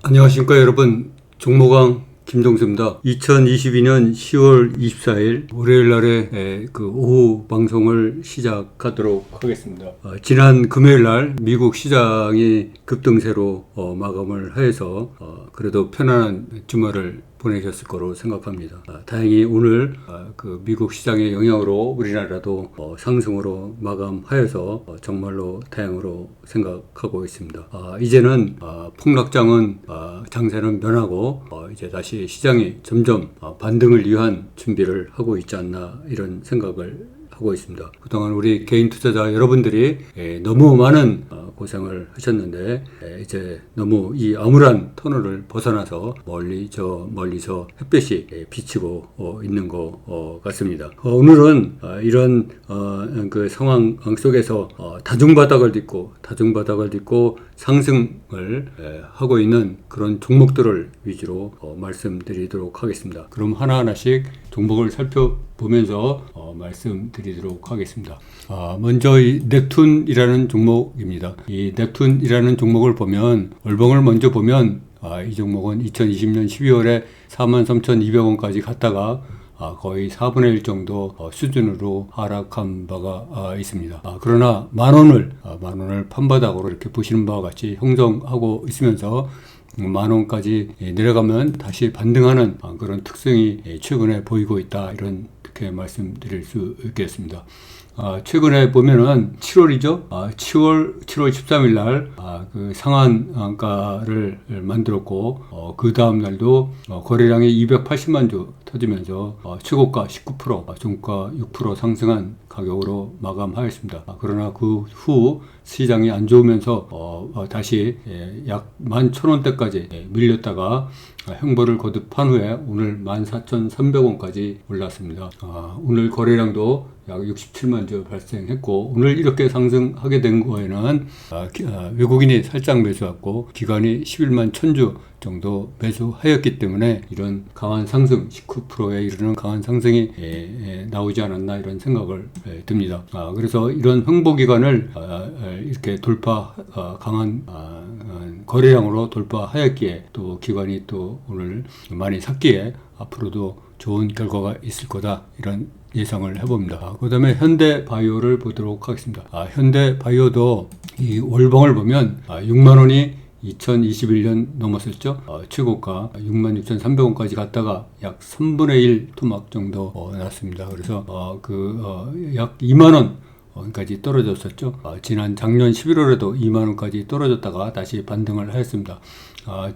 안녕하십니까 여러분, 종목왕 김종수입니다. 2022년 10월 24일 월요일 날에 그 오후 방송을 시작하도록 하겠습니다. 지난 금요일 날 미국 시장이 급등세로 마감을 하여서 그래도 편안한 주말을 보내셨을 거로 생각합니다. 다행히 오늘 그 미국 시장의 영향으로 우리나라도 상승으로 마감하여서 정말로 다행으로 생각하고 있습니다. 이제는 폭락장은 장세는 면하고 이제 다시 시장이 점점 반등을 위한 준비를 하고 있지 않나 이런 생각을 하고 있습니다. 그동안 우리 개인 투자자 여러분들이 너무 많은 고생을 하셨는데 이제 너무 이 암울한 터널을 벗어나서 멀리서 햇볕이 비치고 있는 것 같습니다. 오늘은 이런 그 상황 속에서 다중바닥을 딛고 상승을 하고 있는 그런 종목들을 위주로 말씀드리도록 하겠습니다. 그럼 하나하나씩 종목을 살펴보면서 말씀드리도록 하겠습니다. 먼저 이 넵툰이라는 종목입니다. 이 넵툰이라는 종목을 보면 월봉을 먼저 보면 이 종목은 2020년 12월에 43,200원까지 갔다가 거의 4분의 1 정도 수준으로 하락한 바가 있습니다. 그러나 만 원을 판바닥으로 이렇게 보시는 바와 같이 형성하고 있으면서 만 원까지 내려가면 다시 반등하는 그런 특성이 최근에 보이고 있다, 이렇게 말씀드릴 수 있겠습니다. 최근에 보면은 7월이죠. 7월 13일 날 그 상한가를 만들었고 그 다음 날도 거래량이 280만 주 터지면서 최고가 19%, 종가 6% 상승한 가격으로 마감하였습니다. 그러나 그 후 시장이 안 좋으면서 다시 약 11,000원대까지 밀렸다가 횡보를 거듭한 후에 오늘 14,300원까지 올랐습니다. 오늘 거래량도 약 67만 주 발생했고, 오늘 이렇게 상승하게 된 거에는 외국인이 살짝 매수했고 기관이 11만 1000주 정도 매수하였기 때문에 이런 강한 상승, 19%에 이르는 강한 상승이 나오지 않았나 이런 생각을 듭니다. 그래서 이런 횡보 기간을 이렇게 강한 거래량으로 돌파하였기에 또 기관이 또 오늘 많이 샀기에 앞으로도 좋은 결과가 있을 거다, 이런 예상을 해봅니다. 그 다음에 현대바이오를 보도록 하겠습니다. 현대바이오도 이 월봉을 보면 6만원이 2021년 넘었었죠. 최고가 66,300원까지 갔다가 약 3분의 1 토막 정도 났습니다. 그래서 약 2만원 까지 떨어졌었죠. 지난 작년 11월에도 2만원까지 떨어졌다가 다시 반등을 하였습니다.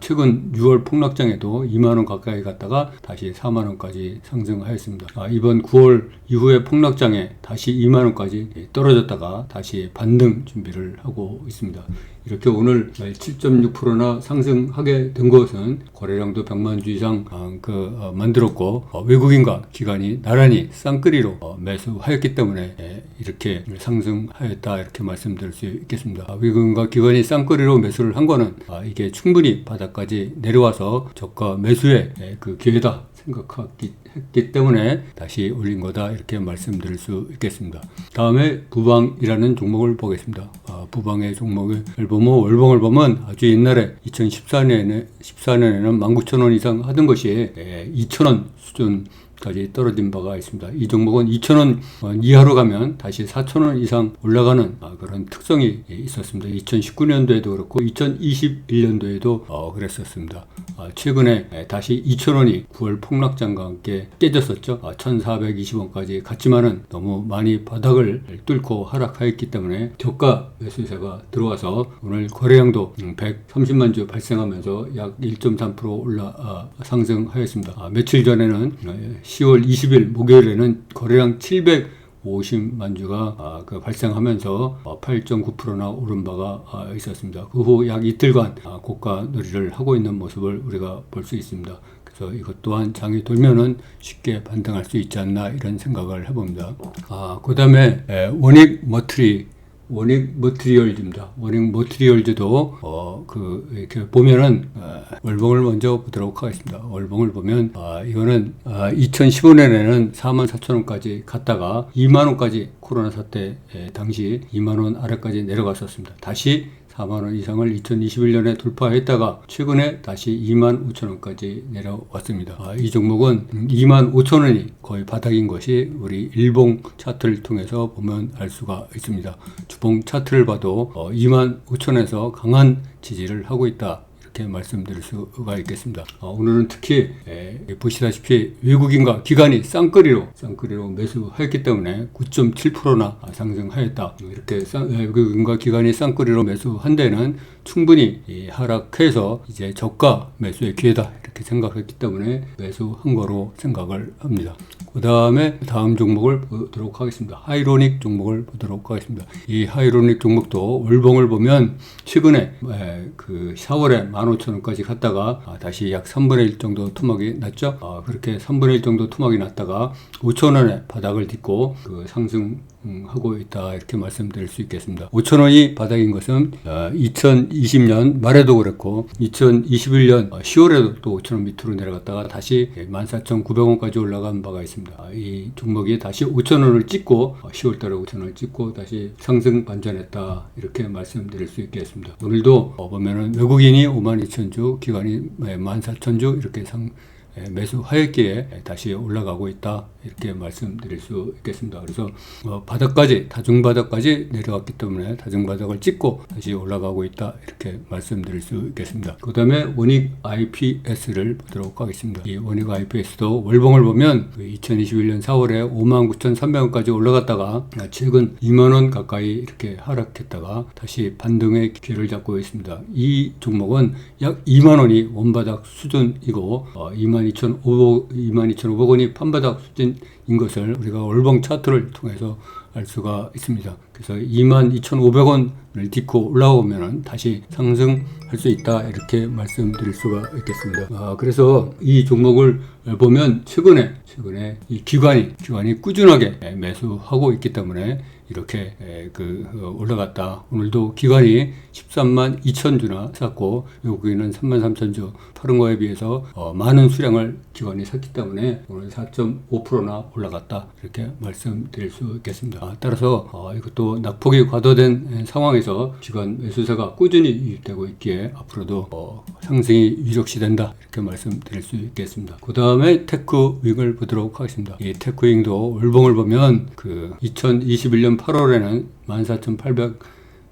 최근 6월 폭락장에도 2만원 가까이 갔다가 다시 4만원까지 상승하였습니다. 이번 9월 이후에 폭락장에 다시 2만원까지 떨어졌다가 다시 반등 준비를 하고 있습니다. 이렇게 오늘 7.6%나 상승하게 된 것은 거래량도 100만 주 이상 만들었고 외국인과 기관이 나란히 쌍끌이로 매수하였기 때문에 이렇게 상승하였다, 이렇게 말씀드릴 수 있겠습니다. 외국인과 기관이 쌍끌이로 매수를 한 거는 이게 충분히 바닥까지 내려와서 저가 매수의 그 기회다 생각했기 때문에 다시 올린 거다, 이렇게 말씀드릴 수 있겠습니다. 다음에 부방이라는 종목을 보겠습니다. 부방의 종목을 보면 월봉을 보면 아주 옛날에 2014년에는 19,000원 이상 하던 것이 2,000원 수준까지 떨어진 바가 있습니다. 이 종목은 2,000원 이하로 가면 다시 4,000원 이상 올라가는 그런 특성이 있었습니다. 2019년도에도 그렇고 2021년도에도 그랬었습니다. 최근에 다시 2,000원이 9월 폭락장과 함께 깨졌었죠. 1,420원까지 갔지만은 너무 많이 바닥을 뚫고 하락하였기 때문에 저가 매수세가 들어와서 오늘 거래량도 130만 주 발생하면서 약 1.3% 상승하였습니다. 며칠 전에는 10월 20일 목요일에는 거래량 750만 주가 발생하면서 8.9%나 오른 바가 있었습니다. 그 후 약 이틀간 고가 놀이를 하고 있는 모습을 우리가 볼 수 있습니다. 그래서 이것 또한 장이 돌면은 쉽게 반등할 수 있지 않나, 이런 생각을 해봅니다. 그 다음에 원익 머티리얼즈입니다. 원익 머티리얼즈도 이렇게 보면은 월봉을 먼저 보도록 하겠습니다. 월봉을 보면 이거는 2015년에는 44,000원까지 갔다가 2만원까지 코로나 사태 당시 2만원 아래까지 내려갔었습니다. 다시 4만원 이상을 2021년에 돌파했다가 최근에 다시 25,000원까지 내려왔습니다. 이 종목은 25,000원이 거의 바닥인 것이 우리 일봉 차트를 통해서 보면 알 수가 있습니다. 주봉 차트를 봐도 25,000원에서 강한 지지를 하고 있다, 이렇게 말씀드릴 수가 있겠습니다. 오늘은 특히 보시다시피 외국인과 기관이 쌍끌이로 매수했기 때문에 9.7%나 상승하였다. 이렇게 외국인과 기관이 쌍끌이로 매수한 데는 충분히 하락해서 이제 저가 매수의 기회다, 이렇게 생각했기 때문에 매수한 거로 생각을 합니다. 그 다음에 다음 종목을 보도록 하겠습니다. 하이로닉 종목을 보도록 하겠습니다. 이 하이로닉 종목도 월봉을 보면 최근에 그 4월에 15,000원까지 갔다가 다시 약 3분의 1 정도 토막이 났죠. 그렇게 3분의 1 정도 토막이 났다가 5,000원에 바닥을 딛고 그 상승하고 있다, 이렇게 말씀드릴 수 있겠습니다. 5,000원이 바닥인 것은 2020년 말에도 그랬고 2021년 10월에도 또 5,000원 밑으로 내려갔다가 다시 14,900원까지 올라간 바가 있습니다. 이 종목이 다시 5,000원을 찍고 10월달에 5,000원을 찍고 다시 상승 반전했다, 이렇게 말씀드릴 수 있겠습니다. 오늘도 보면은 외국인이 52,000주, 기관이 14,000주 이렇게 매수하였기에 다시 올라가고 있다, 이렇게 말씀드릴 수 있겠습니다. 그래서 바닥까지, 다중바닥까지 내려왔기 때문에 다중바닥을 찍고 다시 올라가고 있다, 이렇게 말씀드릴 수 있겠습니다. 그 다음에 원익 IPS를 보도록 하겠습니다. 이 원익 IPS도 월봉을 보면 2021년 4월에 59,300원까지 올라갔다가 최근 2만원 가까이 이렇게 하락했다가 다시 반등의 기회를 잡고 있습니다. 이 종목은 약 2만원이 원바닥 수준이고 22,500원이 판바닥 수준인 것을 우리가 월봉 차트를 통해서 알 수가 있습니다. 그래서 22,500원을 딛고 올라오면 다시 상승할 수 있다, 이렇게 말씀드릴 수가 있겠습니다. 그래서 이 종목을 보면 최근에 이 기관이 꾸준하게 매수하고 있기 때문에 이렇게 올라갔다. 오늘도 기관이 13만 2천 주나 샀고 외국인은 3만 3천 주, 다른 거에 비해서 많은 수량을 기관이 샀기 때문에 오늘 4.5%나 올라갔다, 이렇게 말씀드릴 수 있겠습니다. 따라서 이것도 낙폭이 과도된 상황에서 기관 매수세가 꾸준히 유입되고 있기에 앞으로도 상승이 유력시된다, 이렇게 말씀드릴 수 있겠습니다. 그 다음에 테크윙을 보도록 하겠습니다. 이 테크윙도 월봉을 보면 2021년 8월에는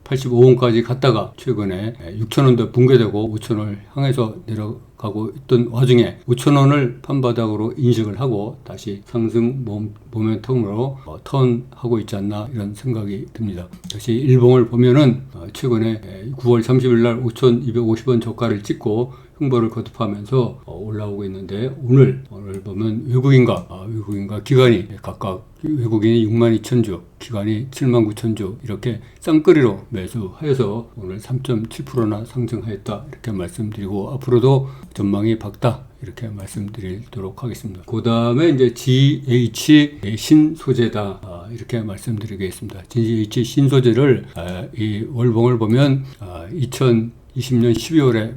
14,885원까지 갔다가 최근에 6,000원도 붕괴되고 5,000원을 향해서 내려가고 있던 와중에 5,000원을 판바닥으로 인식을 하고 다시 상승 모멘텀으로 턴하고 있지 않나, 이런 생각이 듭니다. 다시 일봉을 보면은 최근에 9월 30일 날 5,250원 저가를 찍고 횡보를 거듭하면서 올라오고 있는데 오늘 보면 외국인과 기관이 각각 외국인이 62,000주, 기관이 79,000주 이렇게 쌍끌이로 매수하여서 오늘 3.7%나 상승하였다, 이렇게 말씀드리고 앞으로도 전망이 밝다, 이렇게 말씀드리도록 하겠습니다. 그 다음에 이제 GH 신소재다, 이렇게 말씀드리겠습니다. GH 신소재를 이 월봉을 보면 2020년 12월에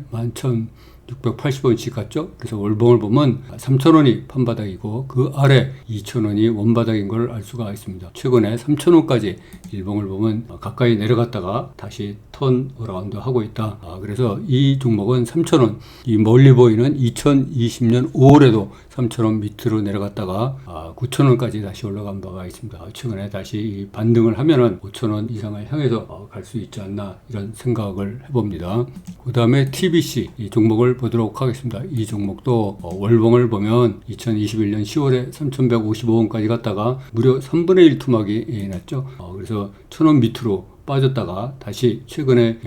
11,680원씩 갔죠. 그래서 월봉을 보면 3,000원이 판바닥이고 그 아래 2,000원이 원바닥인 걸 알 수가 있습니다. 최근에 3,000원까지 일봉을 보면 가까이 내려갔다가 다시 턴 어라운드 하고 있다. 그래서 이 종목은 3,000원, 이 멀리 보이는 2020년 5월에도 3,000원 밑으로 내려갔다가 9,000원까지 다시 올라간 바가 있습니다. 최근에 다시 반등을 하면은 5,000원 이상을 향해서 갈 수 있지 않나, 이런 생각을 해봅니다. 그 다음에 TBC 이 종목을 보도록 하겠습니다. 이 종목도 월봉을 보면 2021년 10월에 3,155원까지 갔다가 무려 3분의 1 투막이 났죠. 그래서 1,000원 밑으로 빠졌다가 다시 최근에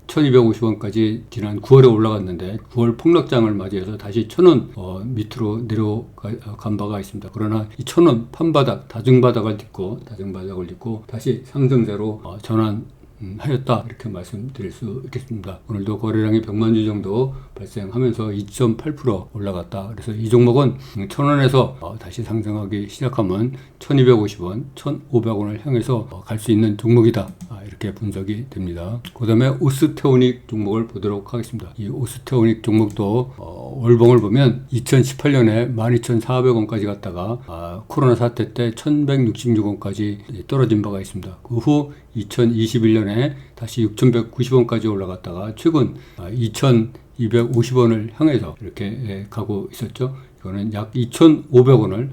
1,250원까지 지난 9월에 올라갔는데 9월 폭락장을 맞이해서 다시 1,000원 밑으로 내려간 바가 있습니다. 그러나 이 1,000원 판바닥, 다중바닥을 딛고 다시 상승세로 전환하였다, 이렇게 말씀드릴 수 있겠습니다. 오늘도 거래량이 100만 주 정도 발생하면서 2.8% 올라갔다. 그래서 이 종목은 1,000원에서 다시 상승하기 시작하면 1,250원, 1,500원을 향해서 갈 수 있는 종목이다, 이렇게 분석이 됩니다. 그 다음에 오스테오닉 종목을 보도록 하겠습니다. 이 오스테오닉 종목도 월봉을 보면 2018년에 12,400원까지 갔다가 코로나 사태 때 1,166원까지 떨어진 바가 있습니다. 그 후 2021년에 전에 다시 6,190원까지 올라갔다가 최근 2,250원을 향해서 이렇게 가고 있었죠. 이거는 약 2,500원이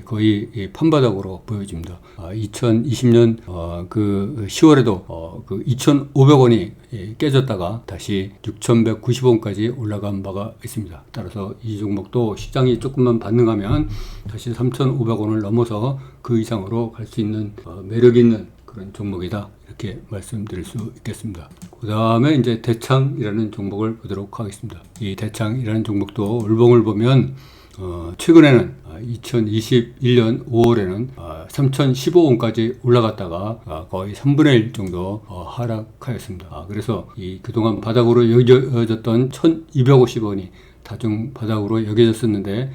거의 판바닥으로 보여집니다. 2020년 그 10월에도 그 2,500원이 깨졌다가 다시 6,190원까지 올라간 바가 있습니다. 따라서 이 종목도 시장이 조금만 반등하면 다시 3,500원을 넘어서 그 이상으로 갈 수 있는 매력 있는 그런 종목이다, 이렇게 말씀드릴 수 있겠습니다. 그 다음에 이제 대창이라는 종목을 보도록 하겠습니다. 이 대창이라는 종목도 월봉을 보면 최근에는 2021년 5월에는 3,015원까지 올라갔다가 거의 3분의 1 정도 하락하였습니다. 그래서 이 그동안 바닥으로 여겨졌던 1,250원이 다중 바닥으로 여겨졌었는데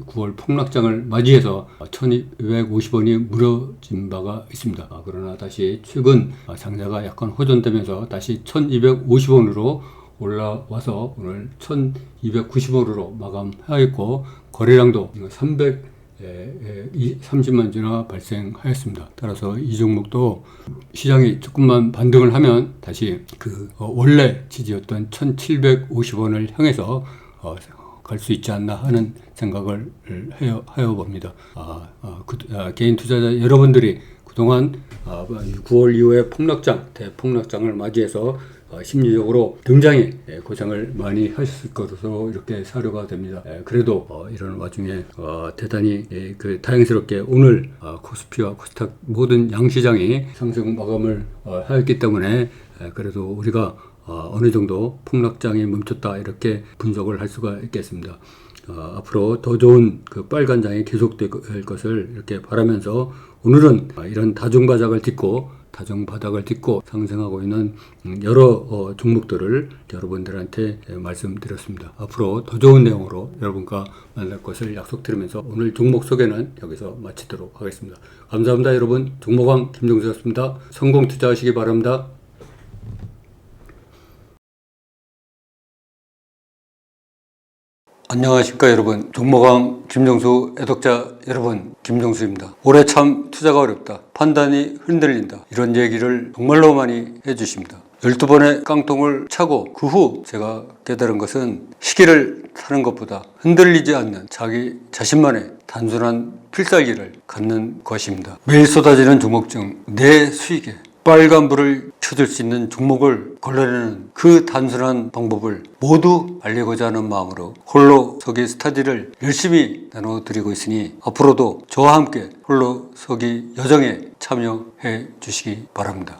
9월 폭락장을 맞이해서 1,250원이 무너진 바가 있습니다. 그러나 다시 최근 상자가 약간 호전되면서 다시 1,250원으로 올라와서 오늘 1,290원으로 마감하였고, 거래량도 330만 주나 발생하였습니다. 따라서 이 종목도 시장이 조금만 반등을 하면 다시 그 원래 지지였던 1,750원을 향해서 갈 수 있지 않나 하는 생각을 하여 봅니다. 개인 투자자 여러분들이 그동안 9월 이후에 대폭락장을 맞이해서 심리적으로 굉장히 고생을 많이 하셨을 것으로 이렇게 사료가 됩니다. 그래도 이런 와중에 대단히 다행스럽게 오늘 코스피와 코스닥 모든 양시장이 상승 마감을 하였기 때문에 그래도 우리가 어느 정도 폭락장이 멈췄다, 이렇게 분석을 할 수가 있겠습니다. 앞으로 더 좋은 그 빨간 장이 계속될 것을 이렇게 바라면서 오늘은 이런 다중바닥을 딛고 상승하고 있는 여러 종목들을 여러분들한테 말씀드렸습니다. 앞으로 더 좋은 내용으로 여러분과 만날 것을 약속드리면서 오늘 종목 소개는 여기서 마치도록 하겠습니다. 감사합니다. 여러분, 종목왕 김종수였습니다. 성공 투자하시기 바랍니다. 안녕하십니까 여러분, 종목왕 김종수 애독자 여러분, 김종수입니다. 올해 참 투자가 어렵다, 판단이 흔들린다, 이런 얘기를 정말로 많이 해주십니다. 12번의 깡통을 차고 그 후 제가 깨달은 것은 시기를 타는 것보다 흔들리지 않는 자기 자신만의 단순한 필살기를 갖는 것입니다. 매일 쏟아지는 종목 중 내 수익에 빨간불을 켜줄 수 있는 종목을 걸러내는 그 단순한 방법을 모두 알리고자 하는 마음으로 홀로 서기 스타디를 열심히 나눠드리고 있으니 앞으로도 저와 함께 홀로 서기 여정에 참여해 주시기 바랍니다.